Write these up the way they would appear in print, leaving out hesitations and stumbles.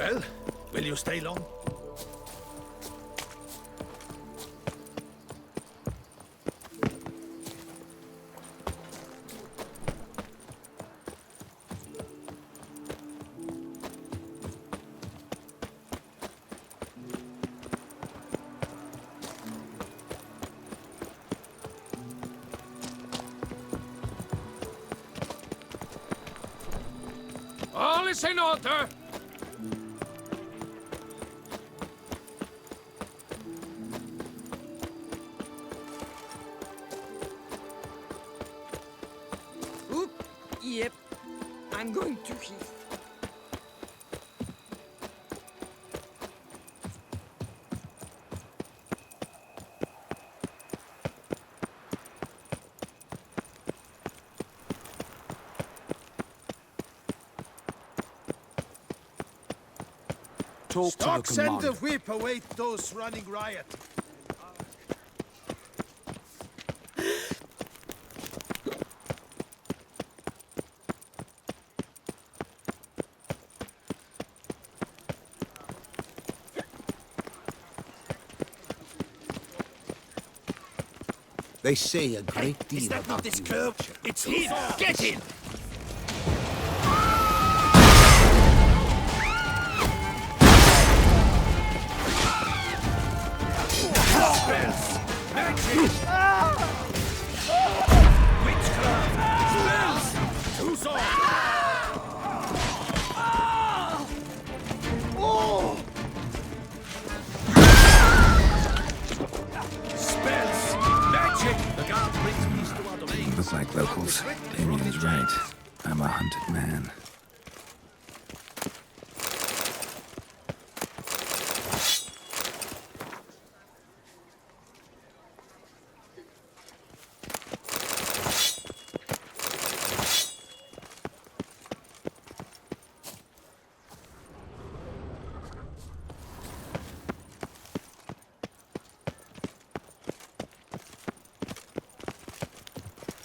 Well, will you stay long? All is in order! Oop, yep. I'm going to heal. Talk Stock, to the send commander. the whip, await those running riot. They say a great deal Is that about not this you. curve? It's in! Get in! Spells! Magic! Witchcraft! Spells! Too soft! Spells! Magic! The guard brings peace to our domain. Look like locals. Damien's right. I'm a hunted man.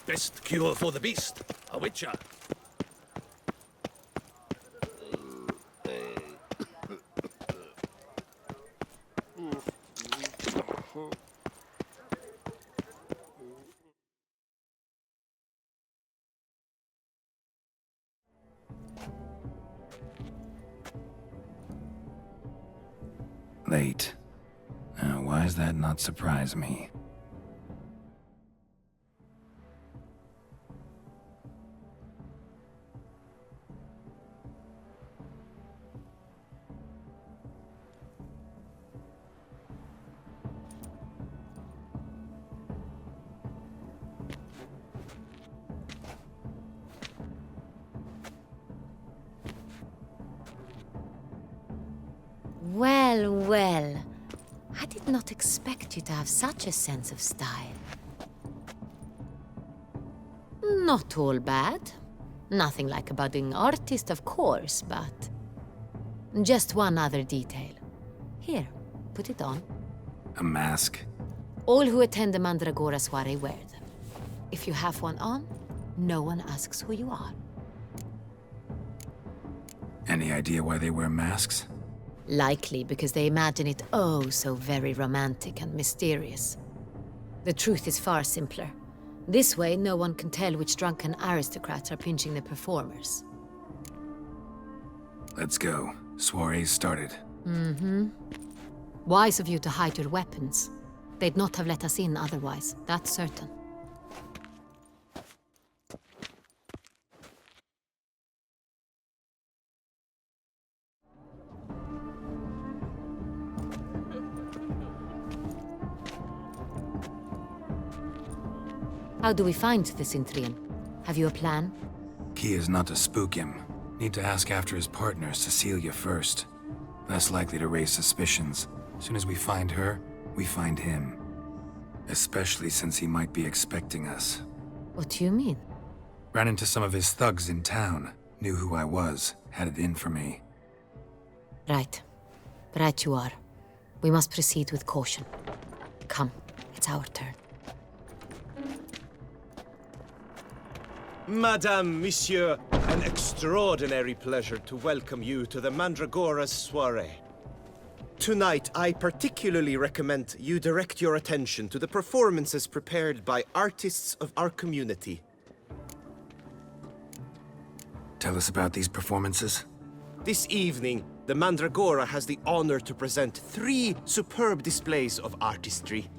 Best cure for the beast, a witcher. Late. Now, why does that not surprise me? Well, well. I did not expect you to have such a sense of style. Not all bad. Nothing like a budding artist, of course, but... just one other detail. Here, put it on. A mask? All who attend the Mandragora soiree wear them. If you have one on, no one asks who you are. Any idea why they wear masks? Likely because they imagine it oh so very romantic and mysterious. The truth is far simpler. This way, no one can tell which drunken aristocrats are pinching the performers. Let's go. Soiree's started. Wise of you to hide your weapons. They'd not have let us in otherwise, that's certain. How do we find the Cintrian? Have you a plan? Key is not to spook him. Need to ask after his partner, Cecilia, first. Less likely to raise suspicions. As soon as we find her, we find him. Especially since he might be expecting us. What do you mean? Ran into some of his thugs in town. Knew who I was. Had it in for me. Right. Right you are. We must proceed with caution. Come, it's our turn. Madame, Monsieur, An extraordinary pleasure to welcome you to the Mandragora's soiree. Tonight, I particularly recommend you direct your attention to the performances prepared by artists of our community. Tell us about these performances. This evening, the Mandragora has the honor to present 3 superb displays of artistry.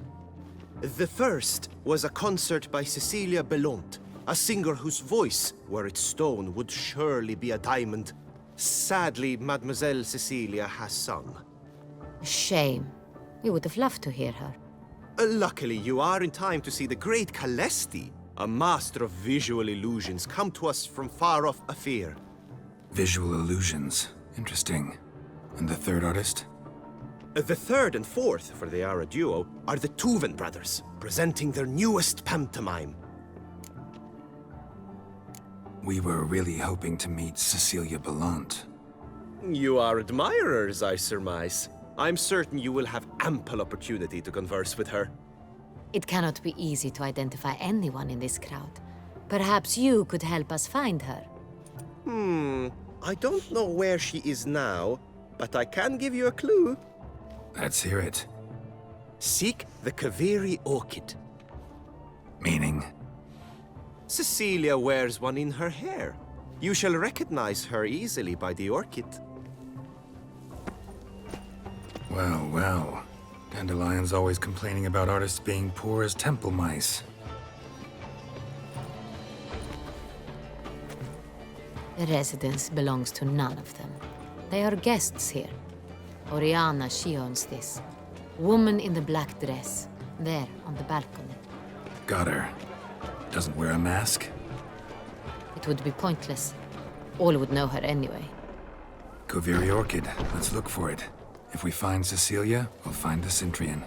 The first was a concert by Cecilia Belont, a singer whose voice, were it stone, would surely be a diamond. Sadly, Mademoiselle Cecilia has sung. Shame. We would have loved to hear her. Luckily, you are in time to see the great Calesti, a master of visual illusions, come to us from far off Afir. Visual illusions. Interesting. And the third artist? The third and fourth, for they are a duo, are the Tuven brothers, presenting their newest pantomime. We were really hoping to meet Cecilia Bellant. You are admirers, I surmise. I'm certain you will have ample opportunity to converse with her. It cannot be easy to identify anyone in this crowd. Perhaps you could help us find her. I don't know where she is now, but I can give you a clue. Let's hear it. Seek the Kaveri orchid. Meaning? Cecilia wears one in her hair. You shall recognize her easily by the orchid. Well, well. Dandelion's always complaining about artists being poor as temple mice. The residence belongs to none of them. They are guests here. Oriana, she owns this. Woman in the black dress. There, on the balcony. Got her. Doesn't wear a mask? It would be pointless. All would know her anyway. Kaveri orchid. Let's look for it. If we find Cecilia, we'll find the Cintrian.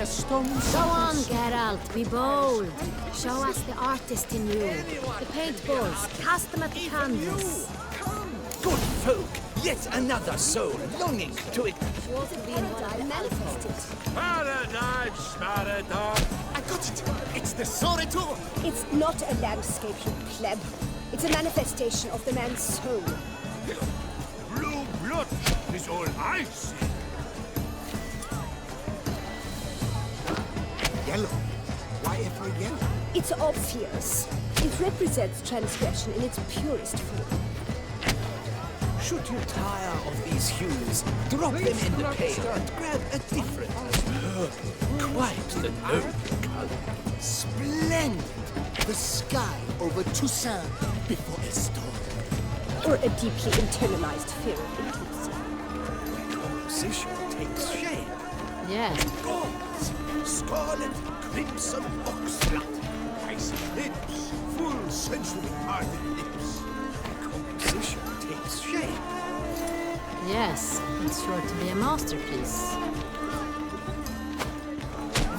Stone Go on, Geralt, be bold. Show us the artist in you. The paintballs, cast them at the canvas. Good folk, yet another soul longing to it. Paradise, paradise. I got it! It's the Soritor. It's not a landscape, you pleb. It's a manifestation of the man's soul. Blue blood is all I see. Yellow. Why ever yellow? It's obvious. It represents transgression in its purest form. Should you tire of these hues, drop them in the pail and grab a different, quite the noble color. Splendid! The sky over Toussaint before a storm. Or a deeply internalized fear of intimacy. Composition takes shape. Yes. Gold, scarlet, crimson oxblood, icy lips, full sensually parted lips. Composition takes shape. Yes, it's sure to be a masterpiece.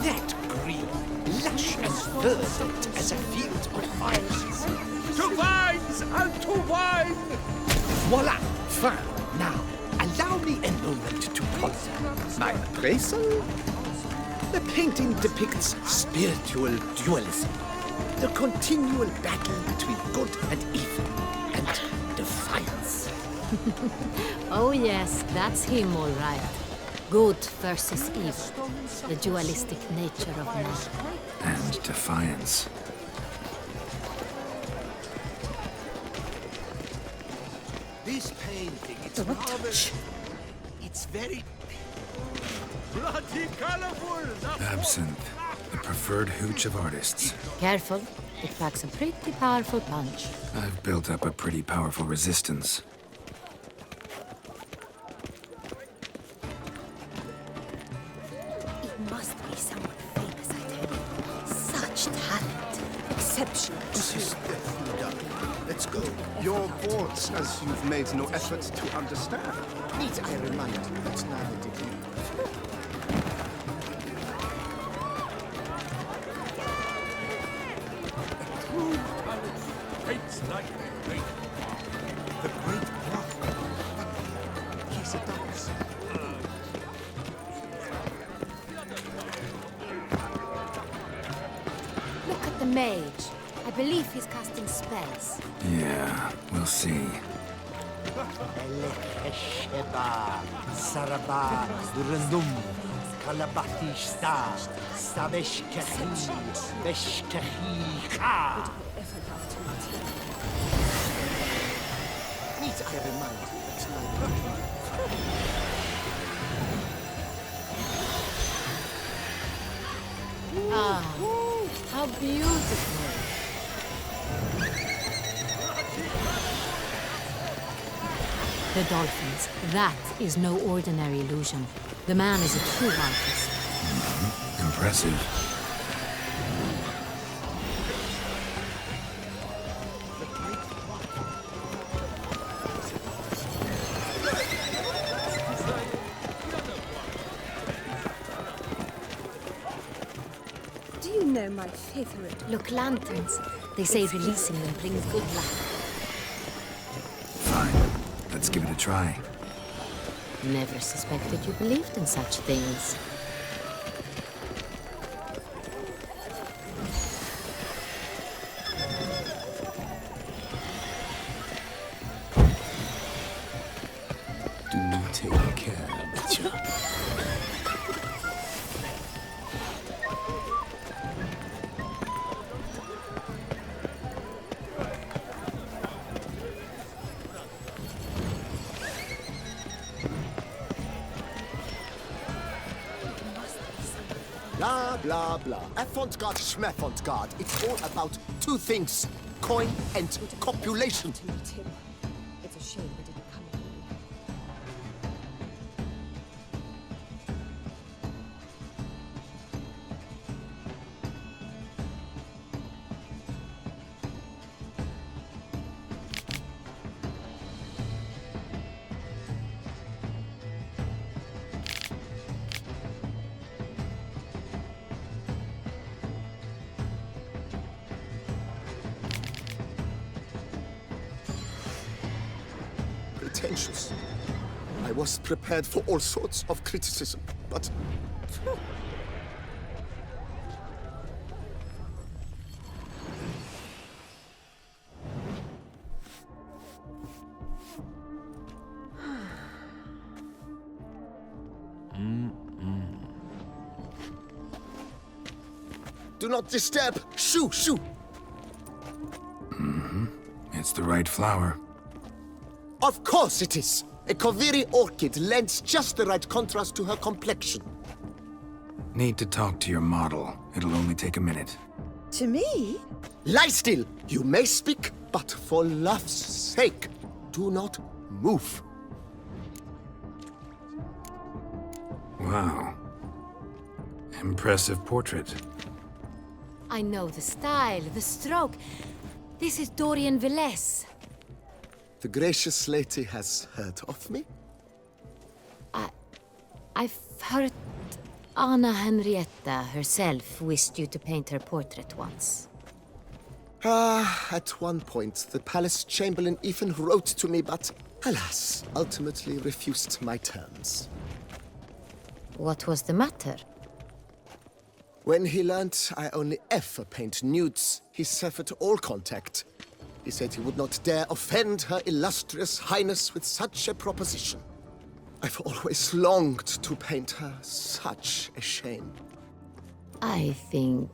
That green, lush as verdant as a field of vines. To vines and to wine! Voila! Fine. Now, allow me a moment to ponder. My appraisal? The painting depicts spiritual dualism. The continual battle between good and evil. And defiance. Oh yes, that's him all right. Good versus evil. The dualistic nature of man. And defiance. This painting, it's rather... It's very... bloody colorful! Absinthe. The preferred hooch of artists. Careful, it packs a pretty powerful punch. I've built up a pretty powerful resistance. It must be someone famous, I tell you. Such talent. Exceptional. This is definitely done. Let's go. Your faults, as you've made no effort to understand. Need I remind you that neither did you. Take a mage. I believe he's casting spells. Yeah, we'll see. Elekesheba, Saraba, Durandum, Kalabatista, Saveshkehi, Beshkehi, Need I remind you that neither Ah, how beautiful. The dolphins. That is no ordinary illusion. The man is a true artist. Impressive. Do you know my favorite? Look, lanterns. They say releasing them brings good luck. Fine. Let's give it a try. Never suspected you believed in such things. Do take care, Mitya. blah, blah, blah. Avant-garde, schmavant-garde. It's all about two things. Coin and copulation. To meet him. It's a shame we didn't come earlier. Pretentious. I was prepared for all sorts of criticism, but... Do not disturb! Shoo, shoo! It's the right flower. Of course it is! A Koviri orchid lends just the right contrast to her complexion. Need to talk to your model. It'll only take a minute. To me? Lie still! You may speak, but for love's sake, do not move. Wow. Impressive portrait. I know the style, the stroke. This is Dorian Villesse. The gracious lady has heard of me? I've heard Anna Henrietta herself wished you to paint her portrait once. At one point, the palace chamberlain even wrote to me, but alas, ultimately refused my terms. What was the matter? When he learnt I only ever paint nudes, he severed all contact. He said he would not dare offend her illustrious highness with such a proposition. I've always longed to paint her. Such a shame. I think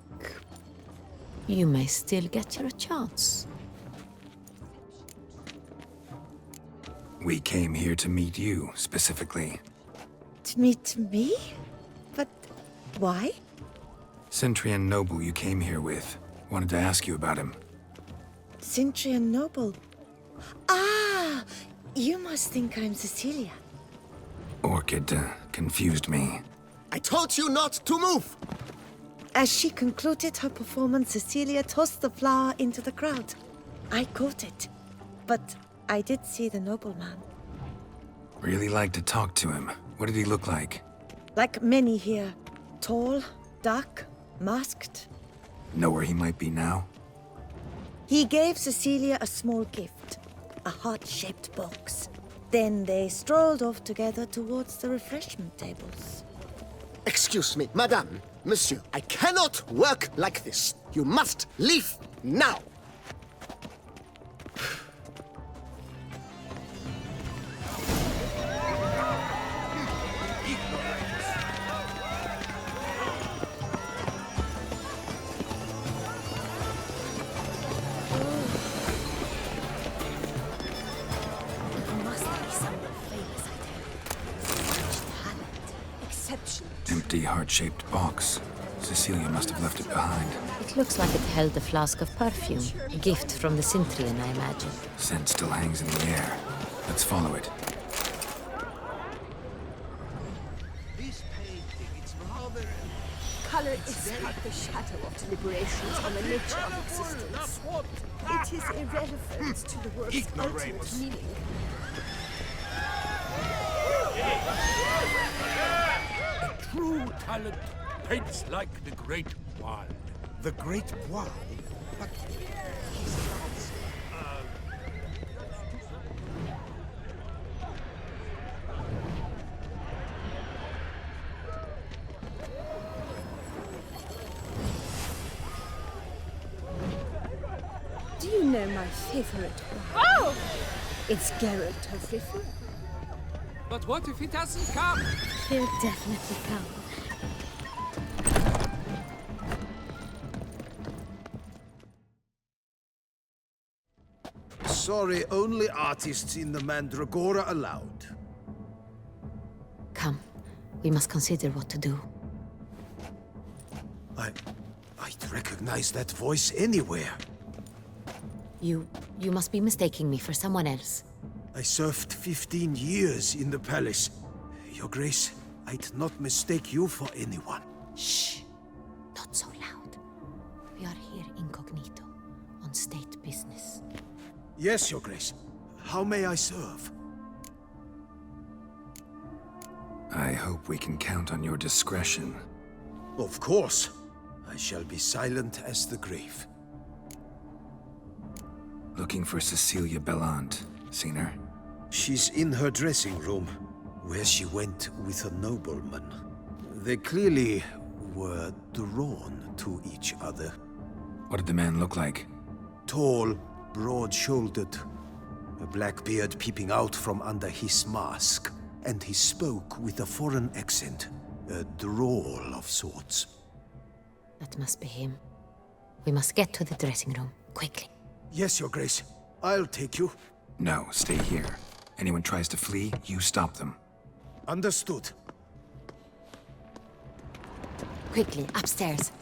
you may still get your chance. We came here to meet you, specifically. To meet me? But why? Cintrian noble you came here with. Wanted to ask you about him. Cintrian noble. Ah! You must think I'm Cecilia. Orchid confused me. I told you not to move! As she concluded her performance, Cecilia tossed the flower into the crowd. I caught it. But I did see the nobleman. Really like to talk to him. What did he look like? Like many here. Tall, dark, masked. Know where he might be now? He gave Cecilia a small gift. A heart-shaped box. Then they strolled off together towards the refreshment tables. Excuse me, madame, monsieur. I cannot work like this. You must leave now. Empty, heart-shaped box. Cecilia must have left it behind. It looks like it held a flask of perfume. A gift from the Cintrian, I imagine. Scent still hangs in the air. Let's follow it. This painting, it's rather... Color is but the shadow of deliberations on the nature of existence. It is irrelevant to the work's ultimate meaning. True talent paints like the Great Wall. The Great Wall? But... Do you know my favorite one? Oh! It's Geralt of Rivia. But what if he doesn't come? He'll definitely come. Sorry, only artists in the Mandragora allowed. Come, we must consider what to do. I'd recognize that voice anywhere. You must be mistaking me for someone else. I served 15 years in the palace. Your Grace, I'd not mistake you for anyone. Shh! Not so loud. We are here incognito, on state business. Yes, Your Grace. How may I serve? I hope we can count on your discretion. Of course. I shall be silent as the grave. Looking for Cecilia Bellant. Seen her? She's in her dressing room, where she went with a nobleman. They clearly were drawn to each other. What did the man look like? Tall, broad-shouldered, a black beard peeping out from under his mask, and he spoke with a foreign accent, a drawl of sorts. That must be him. We must get to the dressing room, quickly. Yes, Your Grace. I'll take you. No, stay here. Anyone tries to flee, you stop them. Understood. Quickly, upstairs.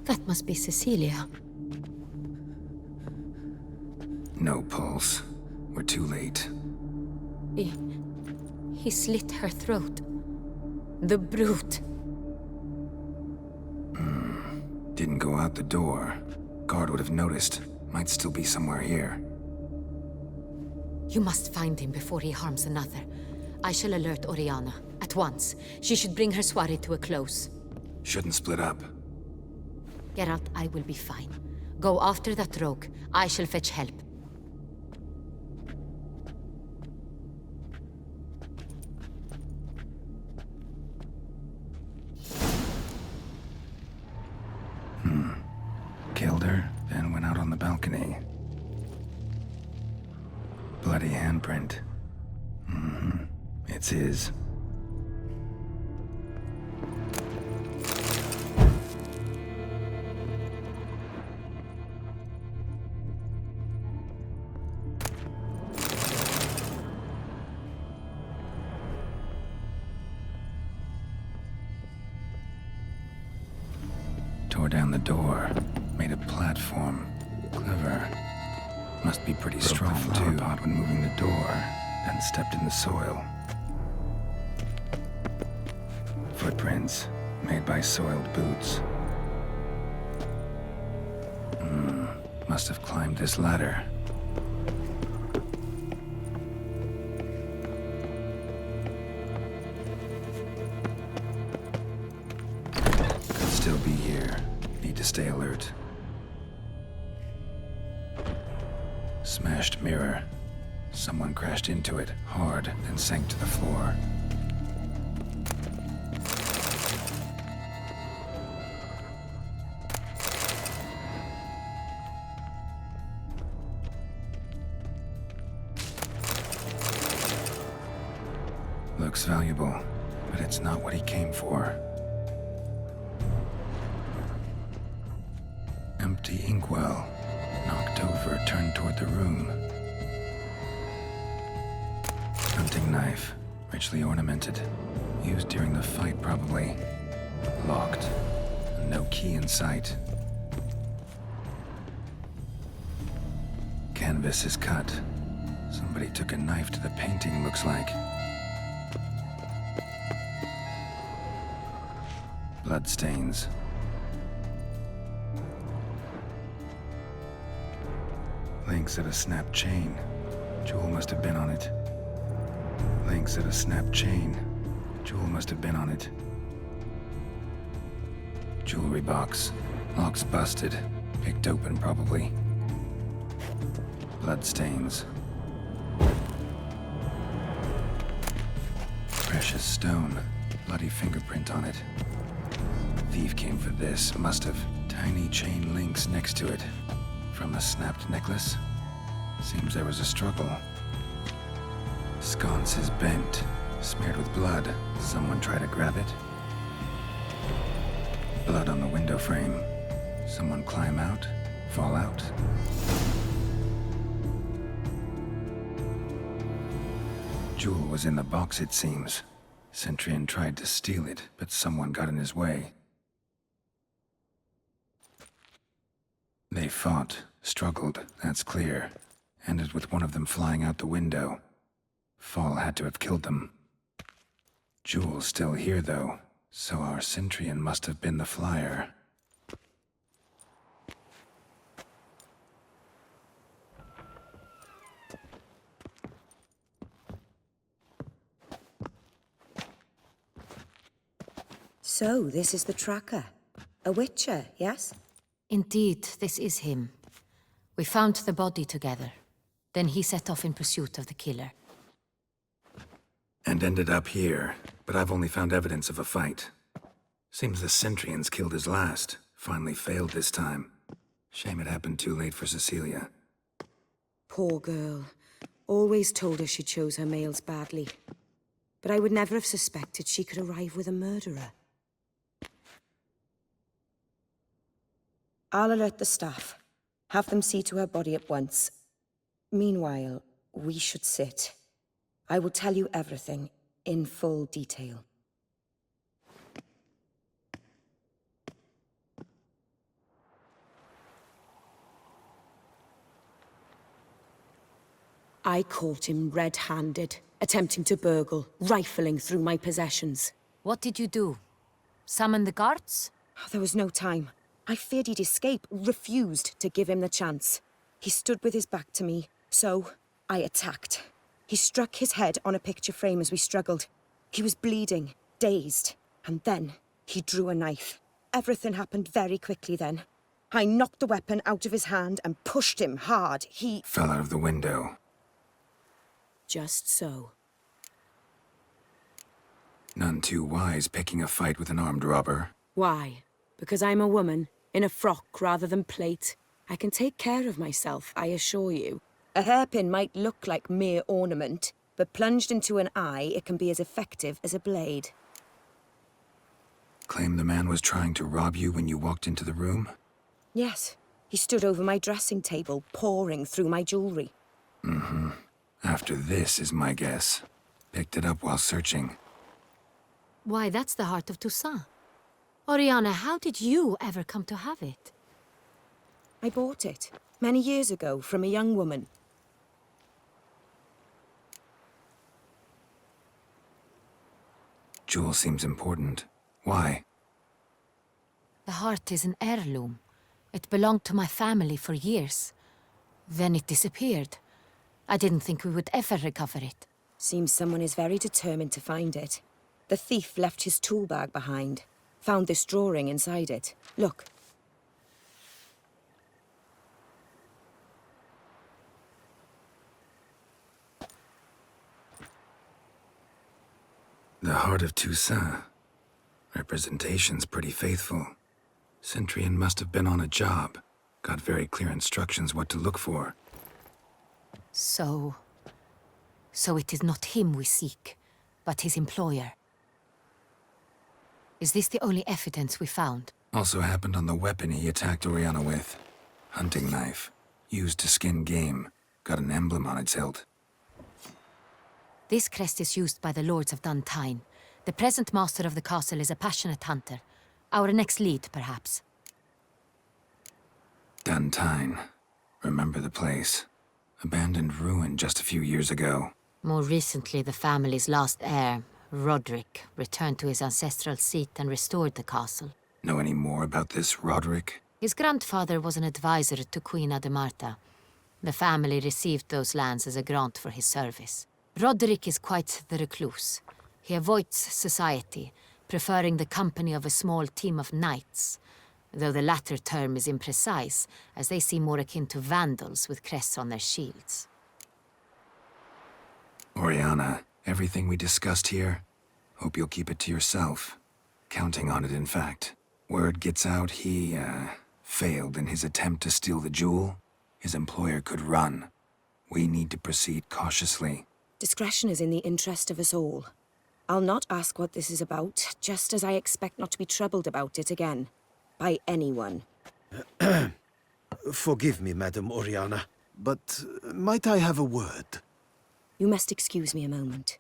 That must be Cecilia. No pulse. We're too late. He slit her throat. The brute. Didn't go out the door. Guard would have noticed. Might still be somewhere here. You must find him before he harms another. I shall alert Oriana. At once. She should bring her soiree to a close. Shouldn't split up. Geralt, I will be fine. Go after that rogue. I shall fetch help. Killed her, then went out on the balcony. Bloody handprint. It's his. Tore down the door. Made a platform. Clever. Must be pretty strong, too. Pot when moving the door, then stepped in the soil. Footprints, made by soiled boots. Must have climbed this ladder. to stay alert. Smashed mirror. Someone crashed into it hard and sank to the floor. Looks valuable, but it's not what he came for. Empty inkwell. Knocked over, turned toward the room. Hunting knife. Richly ornamented. Used during the fight, probably. Locked. No key in sight. Canvas is cut. Somebody took a knife to the painting, looks like. Bloodstains. Links of a snapped chain. Jewel must have been on it. Links of a snapped chain. Jewel must have been on it. Jewelry box. Lock's busted. Picked open, probably. Bloodstains. Precious stone. Bloody fingerprint on it. Thief came for this. Must have. Tiny chain links next to it. From a snapped necklace? Seems there was a struggle. Sconce is bent. Smeared with blood. Someone try to grab it? Blood on the window frame. Someone climb out? Fall out? Jewel was in the box, it seems. Centurion tried to steal it, but someone got in his way. They fought, struggled, that's clear. Ended with one of them flying out the window. Fall had to have killed them. Jewel's still here, though, so our Cintrian must have been the flyer. So, this is the tracker. A witcher, yes? Indeed, this is him. We found the body together. Then he set off in pursuit of the killer. And ended up here, but I've only found evidence of a fight. Seems the Centrians killed his last. Finally failed this time. Shame it happened too late for Cecilia. Poor girl. Always told her she chose her males badly. But I would never have suspected she could arrive with a murderer. I'll alert the staff. Have them see to her body at once. Meanwhile, we should sit. I will tell you everything, in full detail. I caught him red-handed, attempting to burgle, rifling through my possessions. What did you do? Summon the guards? There was no time. I feared he'd escape, refused to give him the chance. He stood with his back to me, so I attacked. He struck his head on a picture frame as we struggled. He was bleeding, dazed, and then he drew a knife. Everything happened very quickly then. I knocked the weapon out of his hand and pushed him hard. He fell out of the window. Just so. None too wise picking a fight with an armed robber. Why? Because I'm a woman, in a frock rather than plate. I can take care of myself, I assure you. A hairpin might look like mere ornament, but plunged into an eye, it can be as effective as a blade. Claim the man was trying to rob you when you walked into the room? Yes. He stood over my dressing table, pouring through my jewelry. Mm-hmm. After this is my guess. Picked it up while searching. Why, that's the heart of Toussaint. Oriana, how did you ever come to have it? I bought it, many years ago, from a young woman. Jewel seems important. Why? The heart is an heirloom. It belonged to my family for years. Then it disappeared. I didn't think we would ever recover it. Seems someone is very determined to find it. The thief left his tool bag behind. Found this drawing inside it. Look. The heart of Toussaint. Representation's pretty faithful. Cintrian must have been on a job. Got very clear instructions what to look for. So it is not him we seek, but his employer. Is this the only evidence we found? Also happened on the weapon he attacked Oriana with. Hunting knife. Used to skin game. Got an emblem on its hilt. This crest is used by the Lords of Duntine. The present master of the castle is a passionate hunter. Our next lead, perhaps. Duntine. Remember the place. Abandoned ruin just a few years ago. More recently, the family's last heir, Roderick, returned to his ancestral seat and restored the castle. Know any more about this Roderick? His grandfather was an advisor to Queen Ademarta. The family received those lands as a grant for his service. Roderick is quite the recluse. He avoids society, preferring the company of a small team of knights, though the latter term is imprecise, as they seem more akin to vandals with crests on their shields. Oriana, everything we discussed here, hope you'll keep it to yourself. Counting on it, in fact. Word gets out he, failed in his attempt to steal the jewel. His employer could run. We need to proceed cautiously. Discretion is in the interest of us all. I'll not ask what this is about, just as I expect not to be troubled about it again. By anyone. Forgive me, Madam Oriana, but might I have a word? You must excuse me a moment.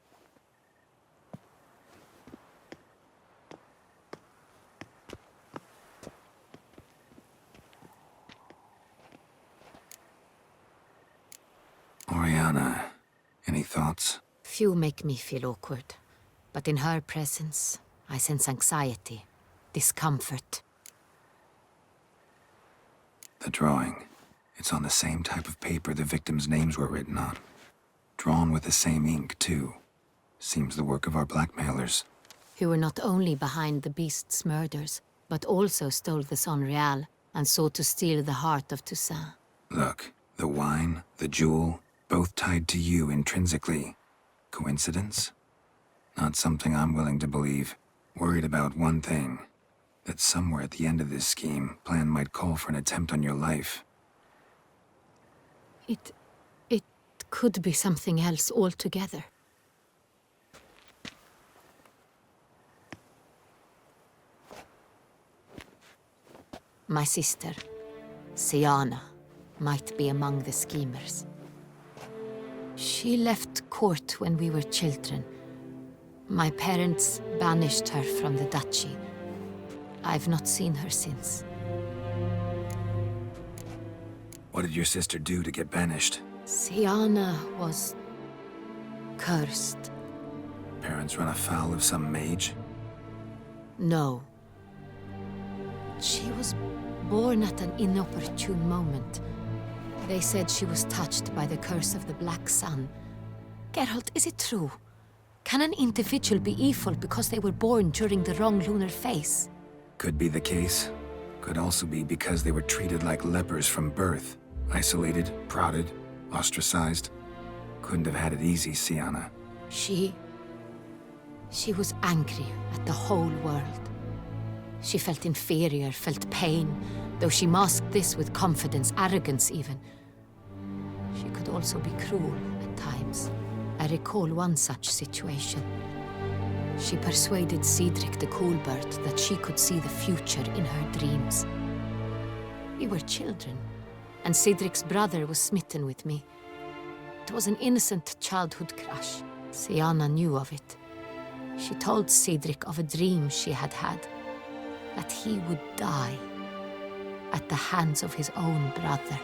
Oriana, any thoughts? Few make me feel awkward, but in her presence, I sense anxiety, discomfort. The drawing. It's on the same type of paper the victims' names were written on. Drawn with the same ink, too. Seems the work of our blackmailers. Who were not only behind the beast's murders, but also stole the Son Real and sought to steal the heart of Toussaint. Look, the wine, the jewel, both tied to you intrinsically. Coincidence? Not something I'm willing to believe. Worried about one thing. That somewhere at the end of this scheme, plan might call for an attempt on your life. It could be something else altogether. My sister, Siana, might be among the schemers. She left court when we were children. My parents banished her from the duchy. I've not seen her since. What did your sister do to get banished? Siana was cursed. Parents run afoul of some mage? No. She was born at an inopportune moment. They said she was touched by the curse of the Black Sun. Geralt, is it true? Can an individual be evil because they were born during the wrong lunar phase? Could be the case. Could also be because they were treated like lepers from birth. Isolated, prodded, ostracized. Couldn't have had it easy, Siana. She was angry at the whole world. She felt inferior, felt pain, though she masked this with confidence, arrogance even. She could also be cruel at times. I recall one such situation. She persuaded Cedric the Coolbird that she could see the future in her dreams. We were children, and Cedric's brother was smitten with me. It was an innocent childhood crush. Siana knew of it. She told Cedric of a dream she had had, that he would die at the hands of his own brother.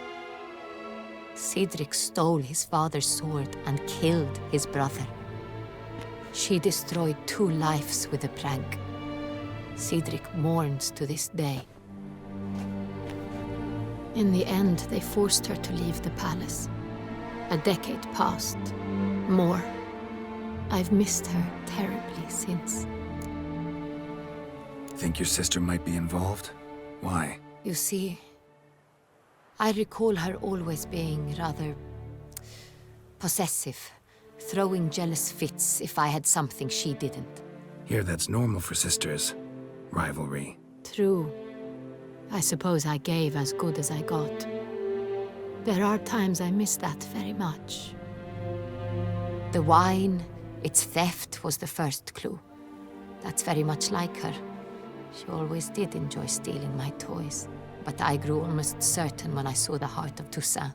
Cedric stole his father's sword and killed his brother. She destroyed 2 lives with a prank. Cedric mourns to this day. In the end, they forced her to leave the palace. A decade passed. More. I've missed her terribly since. Think your sister might be involved? Why? You see, I recall her always being rather possessive, throwing jealous fits if I had something she didn't. Here that's normal for sisters. Rivalry. True. I suppose I gave as good as I got. There are times I miss that very much. The wine, its theft was the first clue. That's very much like her. She always did enjoy stealing my toys. But I grew almost certain when I saw the heart of Toussaint.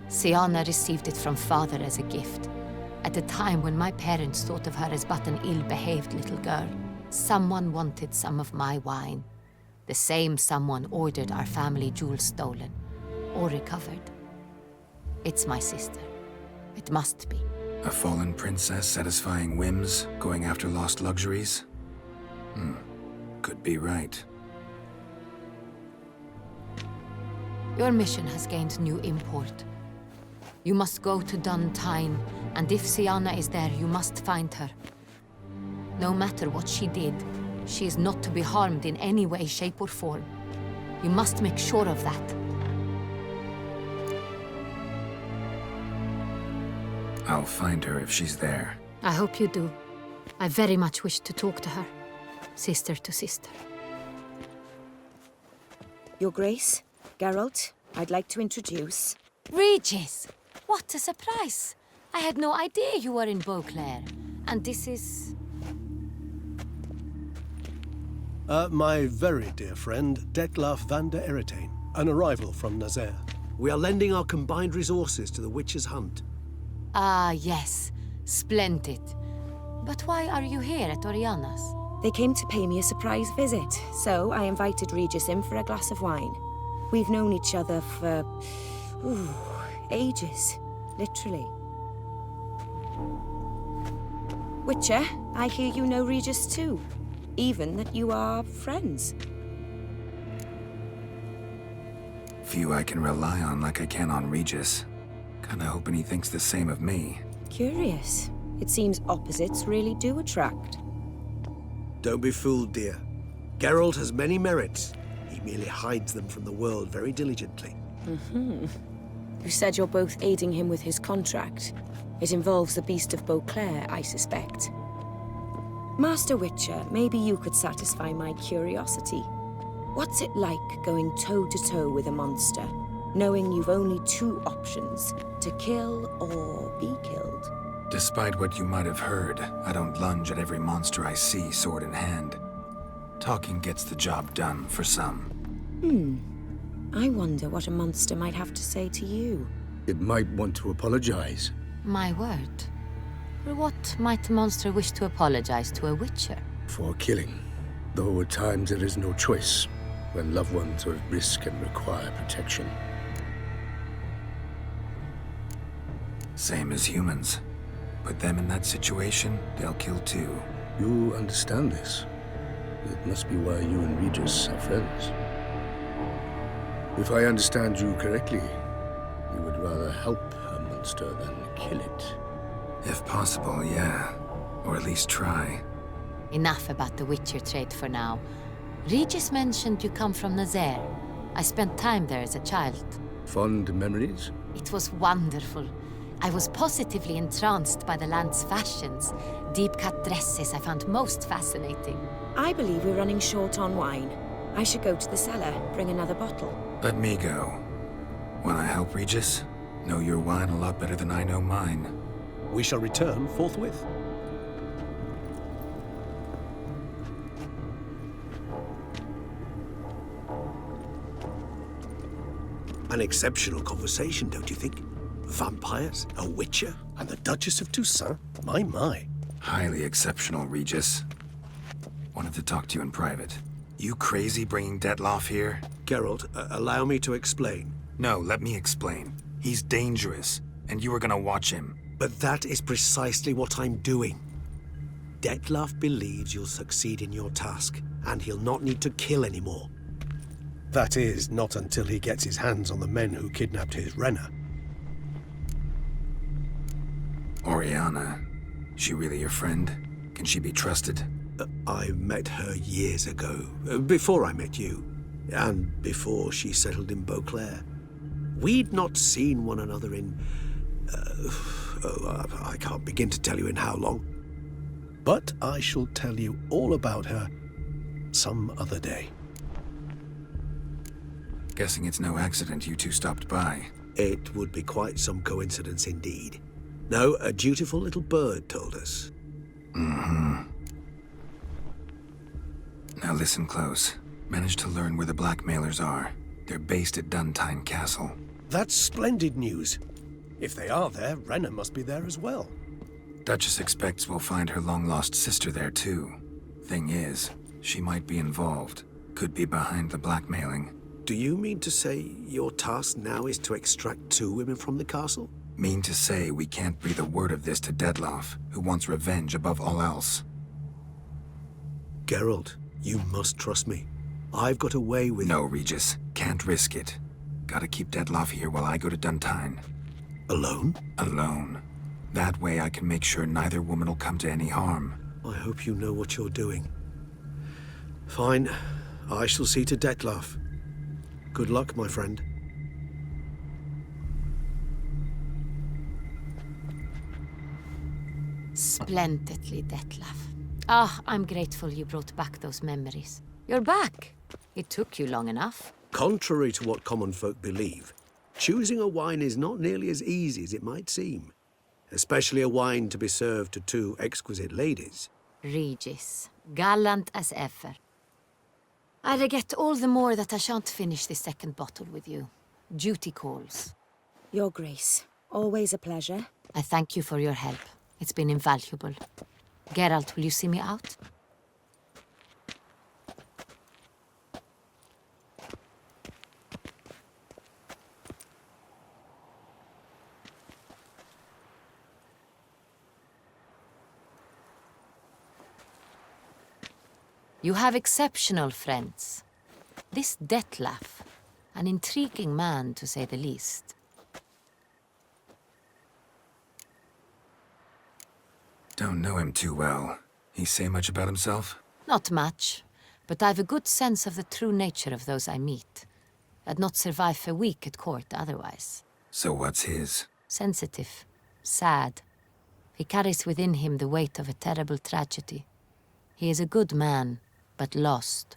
Siana received it from father as a gift. At a time when my parents thought of her as but an ill-behaved little girl. Someone wanted some of my wine. The same someone ordered our family jewels stolen. Or recovered. It's my sister. It must be. A fallen princess satisfying whims, going after lost luxuries? Could be right. Your mission has gained new import. You must go to Duntine, and if Siana is there, you must find her. No matter what she did, she is not to be harmed in any way, shape, or form. You must make sure of that. I'll find her if she's there. I hope you do. I very much wish to talk to her. Sister to sister. Your Grace, Geralt, I'd like to introduce... Regis! What a surprise! I had no idea you were in Beauclair. And this is... My very dear friend, Detlaf van der Eretain, an arrival from Nazaire. We are lending our combined resources to the Witch's Hunt. Ah, yes. Splendid. But why are you here at Oriana's? They came to pay me a surprise visit, so I invited Regis in for a glass of wine. We've known each other for... ages. Literally. Witcher, I hear you know Regis too. Even that you are friends. Few I can rely on like I can on Regis. Kinda hoping he thinks the same of me. Curious. It seems opposites really do attract. Don't be fooled, dear. Geralt has many merits. He merely hides them from the world very diligently. You said you're both aiding him with his contract. It involves the Beast of Beauclair, I suspect. Master Witcher, maybe you could satisfy my curiosity. What's it like going toe-to-toe with a monster, knowing you've only two options, to kill or be killed? Despite what you might have heard, I don't lunge at every monster I see sword in hand. Talking gets the job done for some. I wonder what a monster might have to say to you. It might want to apologize. My word. For what might a monster wish to apologize to a witcher? For killing. Though at times there is no choice, when loved ones are at risk and require protection. Same as humans. Put them in that situation, they'll kill too. You understand this. It must be why you and Regis are friends. If I understand you correctly, you would rather help a monster than kill it. If possible, yeah. Or at least try. Enough about the Witcher trade for now. Regis mentioned you come from Nazaire. I spent time there as a child. Fond memories? It was wonderful. I was positively entranced by the land's fashions. Deep-cut dresses I found most fascinating. I believe we're running short on wine. I should go to the cellar, bring another bottle. Let me go. Wanna help, Regis? Know your wine a lot better than I know mine. We shall return forthwith. An exceptional conversation, don't you think? Vampires, a witcher, And the Duchess of Toussaint? My. Highly exceptional, Regis. Wanted to talk to you in private. You crazy bringing Detlaf here? Geralt, allow me to explain. No, let me explain. He's dangerous, and you were gonna watch him. But that is precisely what I'm doing. Detlaf believes you'll succeed in your task, and he'll not need to kill anymore. That is, not until he gets his hands on the men who kidnapped his Renner. Oriana, she really your friend? Can she be trusted? I met her years ago, before I met you, and before she settled in Beauclair. We'd not seen one another in... I can't begin to tell you in how long. But I shall tell you all about her some other day. Guessing it's no accident you two stopped by. It would be quite some coincidence indeed. No, a dutiful little bird told us. Mm-hmm. Now listen close. Managed to learn where the blackmailers are. They're based at Duntine Castle. That's splendid news. If they are there, Renna must be there as well. Duchess expects we'll find her long-lost sister there too. Thing is, she might be involved. Could be behind the blackmailing. Do you mean to say your task now is to extract 2 women from the castle? Mean to say we can't breathe a word of this to Dettlaff, who wants revenge above all else. Geralt, you must trust me. I've got a way with... No, Regis. Can't risk it. Gotta keep Dettlaff here while I go to Duntine. Alone? Alone. That way I can make sure neither woman will come to any harm. I hope you know what you're doing. Fine. I shall see to Dettlaff. Good luck, my friend. Splendidly, Dettlaff. Ah, I'm grateful you brought back those memories. You're back. It took you long enough. Contrary to what common folk believe, choosing a wine is not nearly as easy as it might seem. Especially a wine to be served to 2 exquisite ladies. Regis, gallant as ever. I regret all the more that I shan't finish this second bottle with you. Duty calls. Your Grace, always a pleasure. I thank you for your help. It's been invaluable. Geralt, will you see me out? You have exceptional friends. This Dettlaff, an intriguing man to say the least. Don't know him too well. He say much about himself? Not much, but I've a good sense of the true nature of those I meet. I'd not survive a week at court otherwise. So what's his? Sensitive, sad. He carries within him the weight of a terrible tragedy. He is a good man, but lost,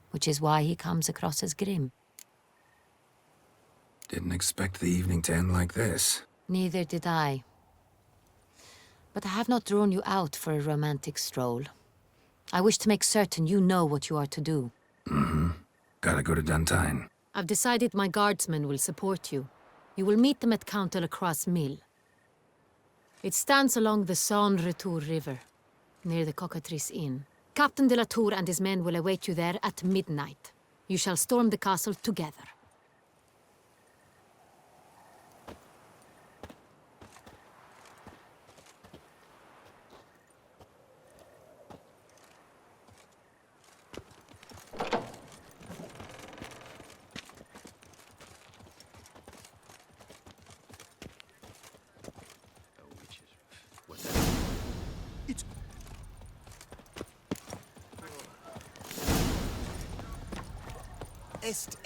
which is why he comes across as grim. Didn't expect the evening to end like this. Neither did I. But I have not drawn you out for a romantic stroll. I wish to make certain you know what you are to do. Mm-hmm. Gotta go to Duntine. I've decided my guardsmen will support you. You will meet them at Count de la Croix's mill. It stands along the Saône-Retour River, near the Cockatrice Inn. Captain de la Tour and his men will await you there at midnight. You shall storm the castle together.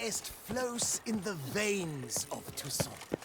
Est flows in the veins of Toussaint.